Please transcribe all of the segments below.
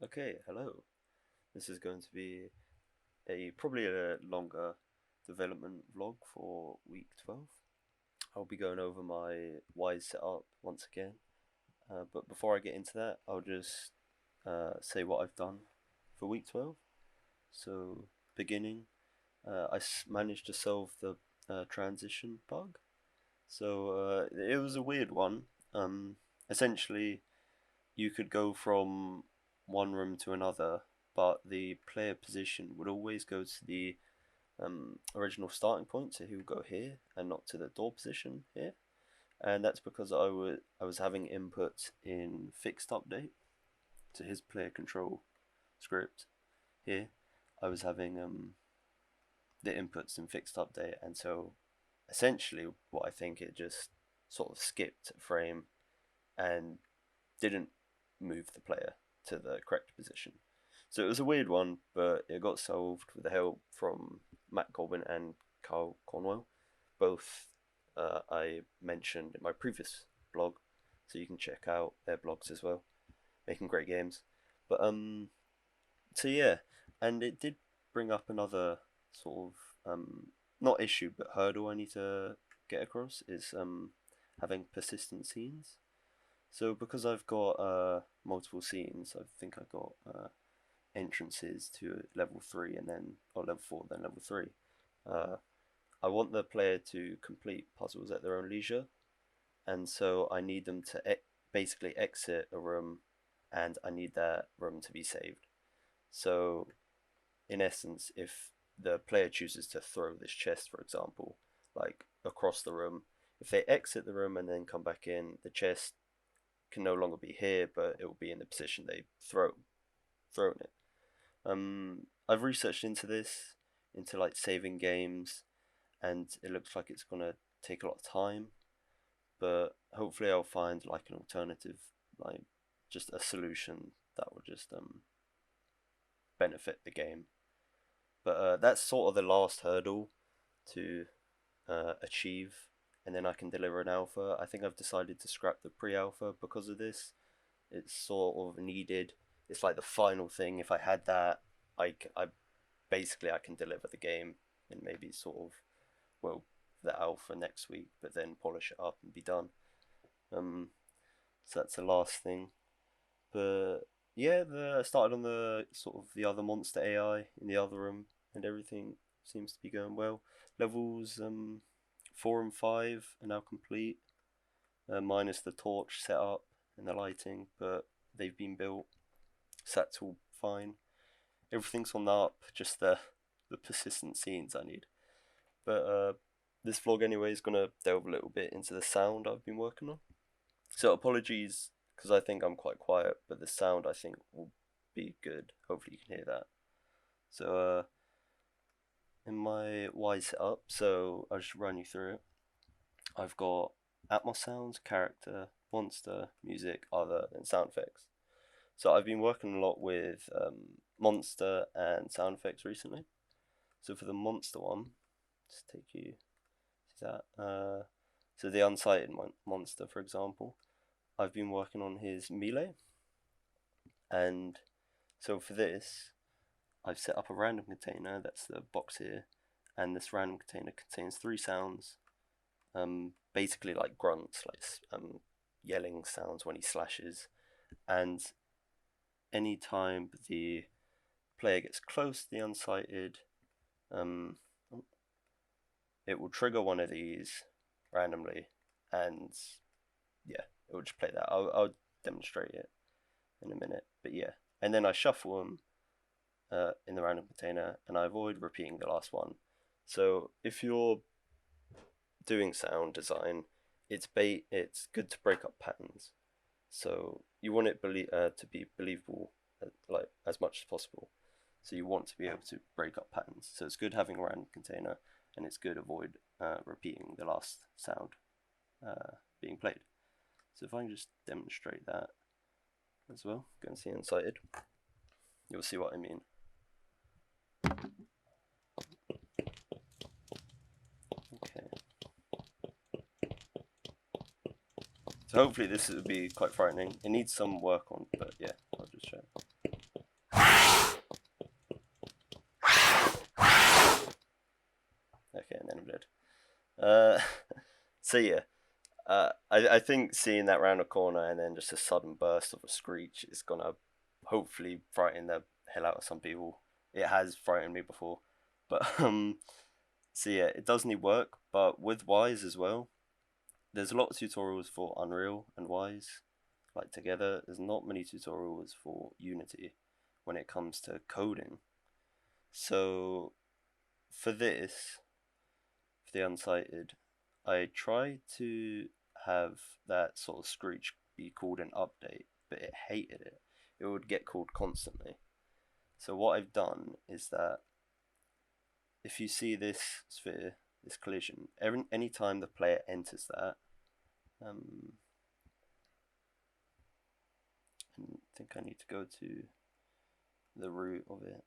Okay, hello. This is going to be probably a longer development vlog for week 12. I'll be going over my Wise setup once again. But before I get into that, I'll just say what I've done for week 12. So, beginning, managed to solve the transition bug. So, it was a weird one. Essentially, you could go from one room to another, but the player position would always go to the original starting point, so he would go here and not to the door position here. And that's because I was having input in fixed update to his player control script here. I was having the inputs in fixed update, and so essentially what I think it just sort of skipped a frame and didn't move the player to the correct position. So it was a weird one, but it got solved with the help from Matt Corbin and Carl Cornwell. Both I mentioned in my previous blog, so you can check out their blogs as well. Making great games. But so yeah, and it did bring up another sort of not issue but hurdle I need to get across is having persistent scenes. So because I've got multiple scenes, I think I got entrances to level 3 and then or level 4 then level 3. Uh, I want the player to complete puzzles at their own leisure, and so I need them to basically exit a room, and I need that room to be saved. So in essence, if the player chooses to throw this chest, for example, like across the room, if they exit the room and then come back in, the chest can no longer be here, but it will be in the position they thrown it. I've researched into this, into like saving games, and it looks like it's gonna take a lot of time. But hopefully, I'll find like an alternative, like just a solution that will just benefit the game. But that's sort of the last hurdle to achieve, and then I can deliver an alpha. I think I've decided to scrap the pre-alpha because of this. It's sort of needed. It's like the final thing. If I had that, I basically I can deliver the game and maybe sort of well the alpha next week, but then polish it up and be done. Um, so that's the last thing. But yeah, I started on the sort of the other monster AI in the other room, and everything seems to be going well. Levels 4 and 5 are now complete, minus the torch setup and the lighting, but they've been built, so that's all fine. Everything's on the up, just the persistent scenes I need. But this vlog anyway is gonna delve a little bit into the sound I've been working on. So apologies because I think I'm quite quiet, but the sound I think will be good. Hopefully you can hear that. So in my Y setup, so I'll just run you through it. I've got Atmos sounds, character, monster, music, other, and sound effects. So I've been working a lot with monster and sound effects recently. So for the monster one, just take you to that. So the unsighted monster, for example, I've been working on his melee, and so for this, I've set up a random container. That's the box here, and this random container contains 3 sounds, basically like grunts, like yelling sounds when he slashes, and anytime the player gets close to the unsighted, um, it will trigger one of these randomly, and yeah, it will just play that. I'll demonstrate it in a minute, but yeah, and then I shuffle them in the random container, and I avoid repeating the last one. So if you're doing sound design, it's good to break up patterns. So you want it to be believable, like as much as possible. So you want to be able to break up patterns. So it's good having a random container, and it's good avoid repeating the last sound being played. So if I can just demonstrate that as well, go and see Unsighted, you'll see what I mean. Okay. So hopefully this will be quite frightening. It needs some work on, but yeah, I'll just show. Uh, so yeah, I think seeing that round a corner and then just a sudden burst of a screech is gonna hopefully frighten the hell out of some people. It has frightened me before, but so yeah, it does need work. But with Wise as well, there's a lot of tutorials for Unreal and Wise, like together. There's not many tutorials for Unity when it comes to coding. So for this, for the unsighted, I tried to have that sort of screech be called an update, but it hated it. It would get called constantly. So what I've done is that if you see this sphere, this collision, any time the player enters that, um, I think I need to go to the root of it.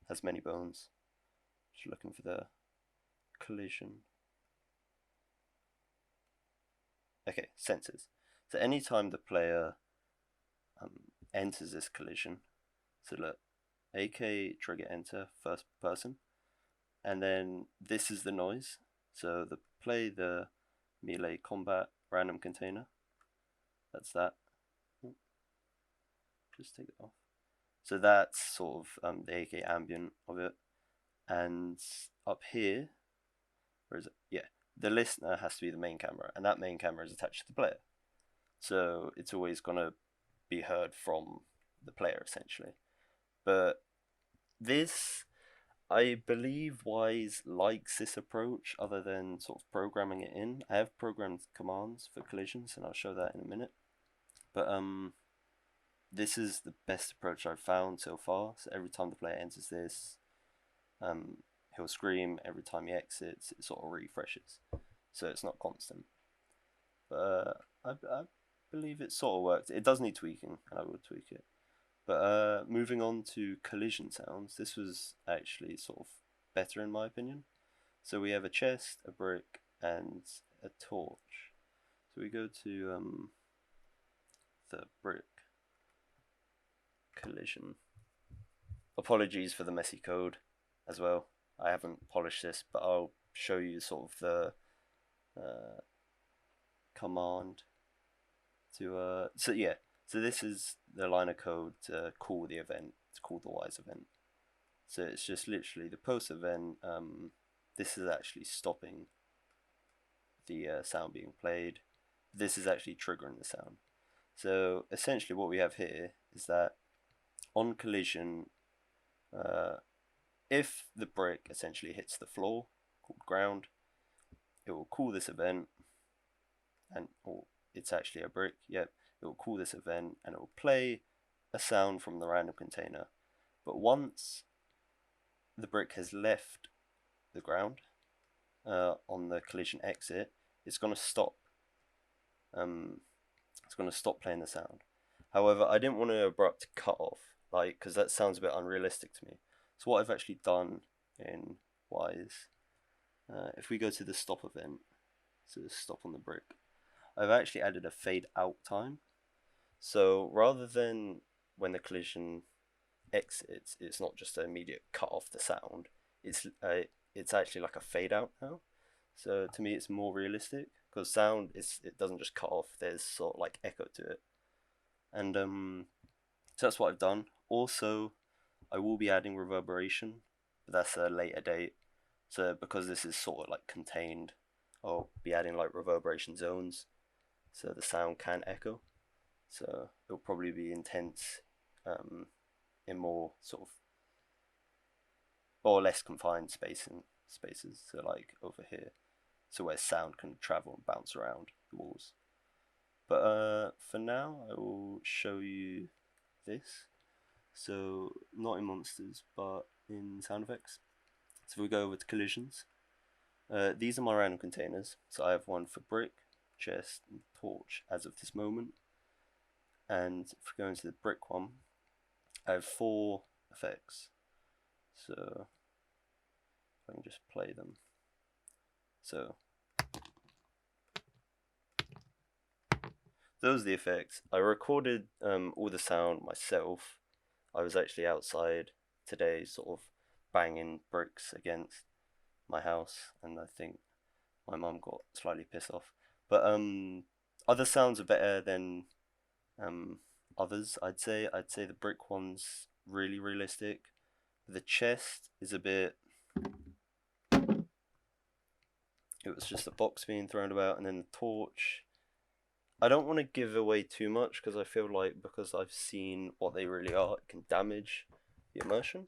Has many bones. Just looking for the collision. Okay, sensors. So anytime the player enters this collision, so look, AK trigger enter first person, and then this is the noise. So the play the melee combat random container. That's that. Just take it off. So that's sort of the AK ambient of it, and up here, where is it? Yeah, the listener has to be the main camera, and that main camera is attached to the player. So it's always gonna be heard from the player essentially. But this, I believe Wise likes this approach other than sort of programming it in. I have programmed commands for collisions and I'll show that in a minute. But this is the best approach I've found so far. So every time the player enters this, he'll scream. Every time he exits, it sort of refreshes. So it's not constant. But I believe it sort of worked. It does need tweaking, and I will tweak it. But moving on to collision sounds, this was actually sort of better in my opinion. So we have a chest, a brick, and a torch. So we go to the brick collision. Apologies for the messy code as well. I haven't polished this, but I'll show you sort of the command to so yeah, so this is the line of code to call the event. It's called the Wise event. So it's just literally the post event. This is actually stopping the sound being played. This is actually triggering the sound. So essentially what we have here is that on collision, if the brick essentially hits the floor, called ground, it will call this event, and it's actually a brick, yep, it will call this event and it will play a sound from the random container. But once the brick has left the ground on the collision exit, it's going to stop. It's going to stop playing the sound. However, I didn't want to abrupt cut off, like, because that sounds a bit unrealistic to me. So what I've actually done in Wise, if we go to the stop event, so stop on the brick, I've actually added a fade out time. So rather than when the collision exits, it's not just an immediate cut off the sound. It's actually like a fade out now. So to me, it's more realistic because sound it doesn't just cut off. There's sort of like echo to it, and so that's what I've done. Also, I will be adding reverberation, but that's a later date. So because this is sort of like contained, I'll be adding like reverberation zones, so the sound can echo. So it'll probably be intense in more sort of or less confined spaces. So like over here, so where sound can travel and bounce around the walls. But for now, I will show you this. So not in monsters, but in sound effects. So we go over to collisions. These are my random containers. So I have one for brick, chest, and torch as of this moment. And if we go into the brick one, I have 4 effects. So I can just play them. So those are the effects. I recorded all the sound myself. I was actually outside today, sort of banging bricks against my house, and I think my mum got slightly pissed off. But other sounds are better than um others. I'd say the brick one's really realistic. The chest is a bit. It was just a box being thrown about, and then the torch. I don't want to give away too much because I feel like because I've seen what they really are, it can damage the immersion.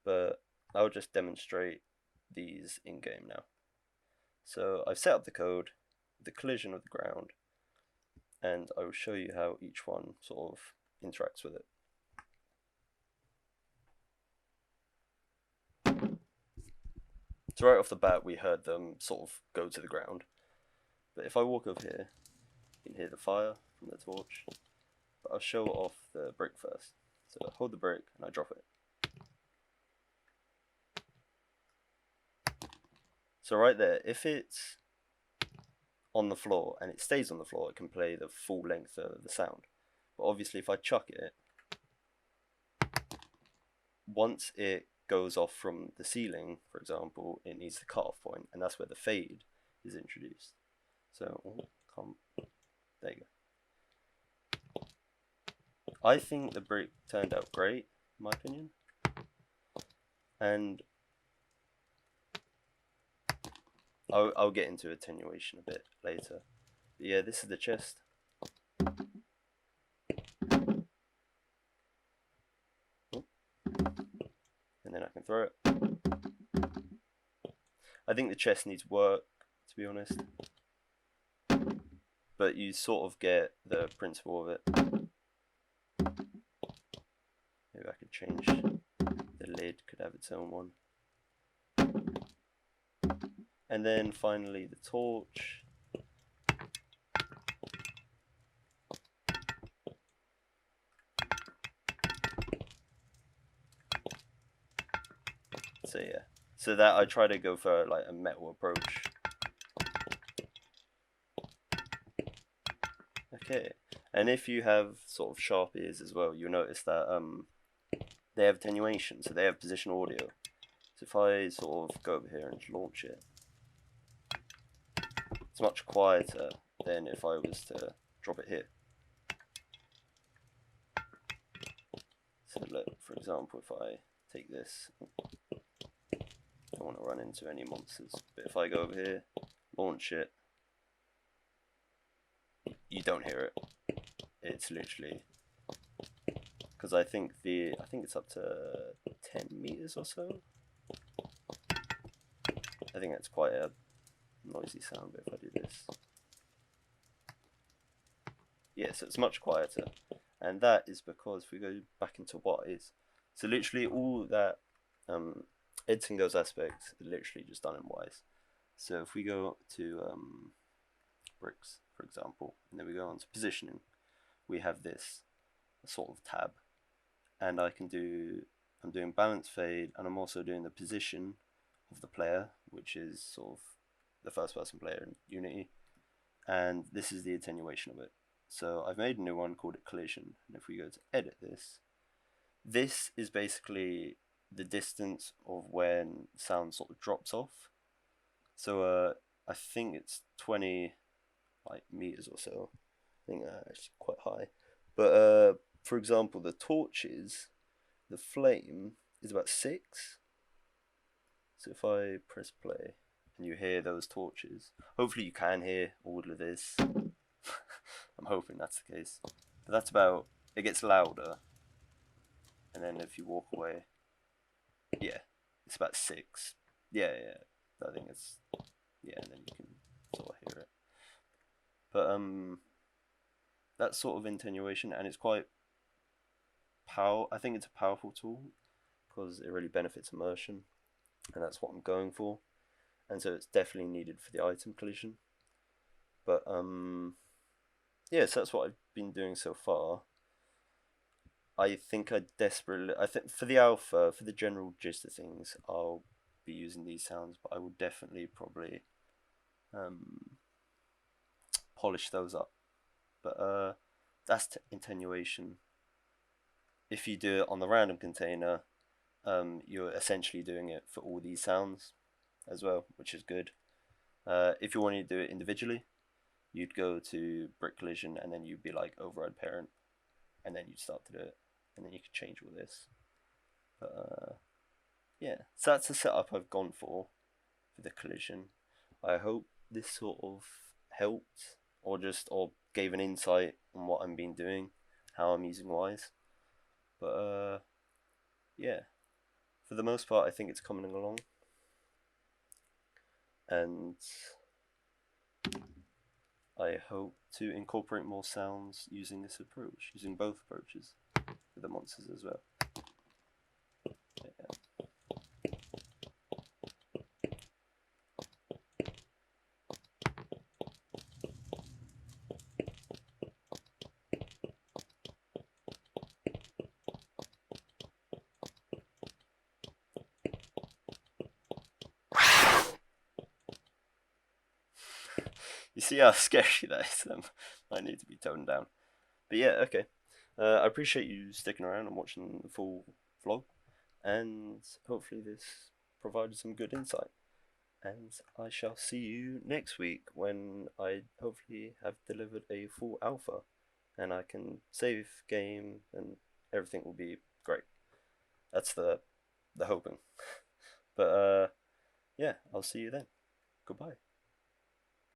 But I'll just demonstrate these in game now. So I've set up the code, the collision of the ground, and I will show you how each one sort of interacts with it. So right off the bat, we heard them sort of go to the ground. But if I walk over here, you can hear the fire from the torch. But I'll show off the brick first. So I hold the brick and I drop it. So right there, if it's on the floor and it stays on the floor, it can play the full length of the sound. But obviously if I chuck it, once it goes off from the ceiling, for example, it needs the cutoff point, and that's where the fade is introduced. So, there you go. I think the brick turned out great, in my opinion. And I'll get into attenuation a bit later. But yeah, this is the chest. And then I can throw it. I think the chest needs work, to be honest. But you sort of get the principle of it. Maybe I could change the lid, could have its own one. And then finally the torch. So yeah, so that I try to go for like a metal approach. Okay, and if you have sort of sharp ears as well, you'll notice that they have attenuation, so they have positional audio. So if I sort of go over here and launch it, it's much quieter than if I was to drop it here. So look, for example, if I take this, I don't want to run into any monsters, but if I go over here, launch it, you don't hear it. It's literally, because I think it's up to 10 meters or so. I think that's quite a noisy sound, but if I do this, yeah, so it's much quieter, and that is because if we go back into Wwise, so literally all that editing those aspects is literally just done in Wwise. So if we go to bricks, for example, and then we go on to positioning, we have this sort of tab, and I'm doing balance fade, and I'm also doing the position of the player, which is sort of the first person player in Unity, and this is the attenuation of it. So I've made a new one called collision, and if we go to edit this, this is basically the distance of when sound sort of drops off. So I think it's 20 meters or so. I think it's quite high. But for example, the torches, the flame is about 6. So if I press play and you hear those torches, hopefully you can hear all of this. I'm hoping that's the case. But that's about, it gets louder. And then if you walk away, yeah, it's about 6. Yeah, I think it's, yeah, and then you can sort of hear it. But that's sort of attenuation, and it's quite I think it's a powerful tool because it really benefits immersion, and that's what I'm going for. And so it's definitely needed for the item collision. But yeah, so that's what I've been doing so far. I think for the alpha, for the general gist of things, I'll be using these sounds, but I will definitely probably polish those up. But that's attenuation. If you do it on the random container, you're essentially doing it for all these sounds as well, which is good. If you wanted to do it individually, you'd go to brick collision and then you'd be like override parent, and then you'd start to do it, and then you could change all this. But yeah, so that's the setup I've gone for the collision. I hope this sort of helped, or gave an insight on what I'm been doing, how I'm using Wwise. But yeah, for the most part, I think it's coming along, and I hope to incorporate more sounds using this approach, using both approaches for the monsters as well. Yeah. You see how scary that is? I need to be toned down. But yeah, okay. I appreciate you sticking around and watching the full vlog, and hopefully this provided some good insight. And I shall see you next week when I hopefully have delivered a full alpha, and I can save game and everything will be great. That's the hoping. But yeah, I'll see you then. Goodbye.